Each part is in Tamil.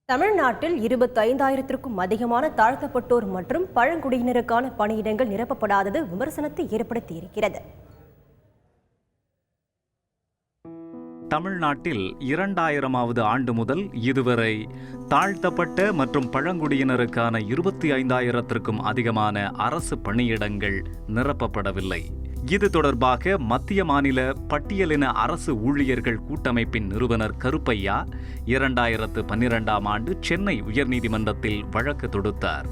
தமிழ்நாட்டில் 25,000க்கும் அதிகமான தாழ்த்தப்பட்டோர் மற்றும் பழங்குடியினருக்கான பணியிடங்கள் நிரப்பப்படாதது விமர்சனத்தை ஏற்படுத்தியிருக்கிறது. தமிழ்நாட்டில் 2000வது ஆண்டு முதல் இதுவரை தாழ்த்தப்பட்ட மற்றும் பழங்குடியினருக்கான 25,000க்கும் அதிகமான அரசு பணியிடங்கள் நிரப்பப்படவில்லை. இது தொடர்பாக மத்திய மாநில பட்டியலின அரசு ஊழியர்கள் கூட்டமைப்பின் நிறுவனர் கருப்பையா 2012ஆம் ஆண்டு சென்னை உயர்நீதிமன்றத்தில் வழக்கு தொடுத்தார்.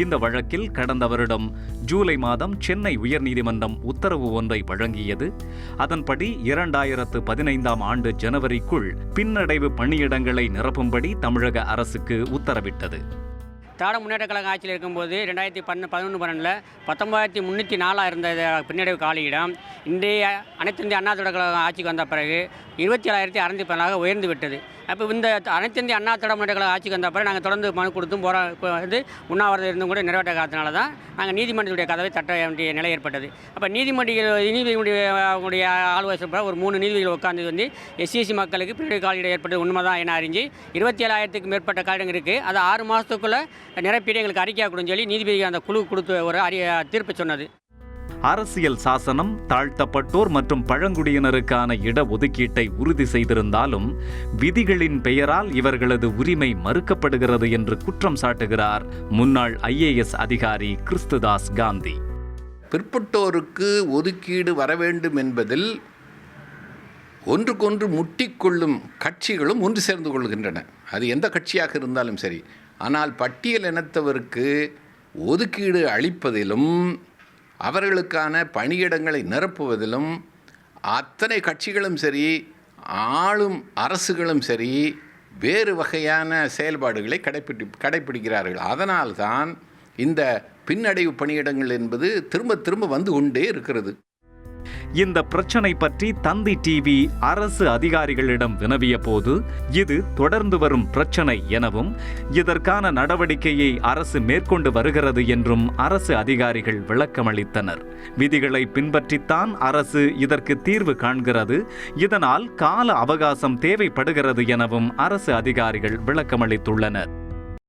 இந்த வழக்கில் கடந்த வருடம் ஜூலை மாதம் சென்னை உயர்நீதிமன்றம் உத்தரவு ஒன்றை வழங்கியது. அதன்படி 2015ஆம் ஆண்டு ஜனவரிக்குள் பின்னடைவு பணியிடங்களை நிரப்பும்படி தமிழக அரசுக்கு உத்தரவிட்டது. திராவிட முன்னேற்ற கழக ஆட்சியில் இருக்கும்போது 2011-12 19,304 இருந்த பின்னடைவு காலியிடம் இன்றைய அனைத்து இந்திய அண்ணா திராவிட கழக ஆட்சிக்கு வந்த பிறகு 27,610 உயர்ந்து விட்டது. அப்போ இந்த அனைத்து இந்திய அண்ணா திராவிட முன்னேற்ற கழக ஆட்சிக்கு வந்த பிறகு நாங்கள் தொடர்ந்து மனு கொடுத்தும் உண்ணாவிரதம் இருந்தும் கூட நிறைவேற்ற காரணத்தினால தான் நாங்கள் நீதிமன்றத்துடைய கதவை தட்ட வேண்டிய நிலை ஏற்பட்டது. அப்போ நீதிபதிகளுடைய ஆலோசனை ஒரு 3 நீதிபதிகள் உட்கார்ந்து வந்து எஸ்சிஎஸ்சி மக்களுக்கு பின்னடைவு காலியிடம் ஏற்பட்டது உண்மைதான் என அறிஞ்சு 27,000க்கும் மேற்பட்ட காலியிடம் இருக்குது. அது 6 மாதத்துக்குள்ளே நிரப்பிட்டு எங்களுக்கு அறிக்கையாக கொடுன்னு சொல்லி நீதிபதிகள் அந்த குழு கொடுத்து ஒரு தீர்ப்பு சொன்னது. அரசியல் சாசனம் தாழ்த்தப்பட்டோர் மற்றும் பழங்குடியினருக்கான இடஒதுக்கீட்டை உறுதி செய்திருந்தாலும் விதிகளின் பெயரால் இவர்களது உரிமை மறுக்கப்படுகிறது என்று குற்றம் சாட்டுகிறார் முன்னாள் IAS அதிகாரி கிறிஸ்துதாஸ் காந்தி. பிற்பட்டோருக்கு ஒதுக்கீடு வர வேண்டும் என்பதில் ஒன்றுக்கொன்று முட்டிக்கொள்ளும் கட்சிகளும் ஒன்று சேர்ந்து கொள்கின்றன. அது எந்த கட்சியாக இருந்தாலும் சரி. ஆனால் பட்டியல் இனத்தவருக்கு ஒதுக்கீடு அளிப்பதிலும் அவர்களுக்கான பணியிடங்களை நிரப்புவதிலும் அத்தனை கட்சிகளும் சரி, ஆளும் அரசுகளும் சரி வேறு வகையான செயல்பாடுகளை கடைப்பிடிக்கிறார்கள். அதனால்தான் இந்த பின்னடைவு பணியிடங்கள் என்பது திரும்ப திரும்ப வந்து கொண்டே இருக்கிறது. இந்த பிரச்சனை பற்றி தந்தி டிவி அரசு அதிகாரிகளிடம் வினவிய போது இது தொடர்ந்து வரும் பிரச்சனை எனவும் இதற்கான நடவடிக்கையை அரசு மேற்கொண்டு வருகிறது என்றும் அரசு அதிகாரிகள் விளக்கமளித்தனர். விதிகளை பின்பற்றித்தான் அரசு இதற்கு தீர்வு காண்கிறது, இதனால் கால அவகாசம் தேவைப்படுகிறது எனவும் அரசு அதிகாரிகள் விளக்கமளித்துள்ளனர்.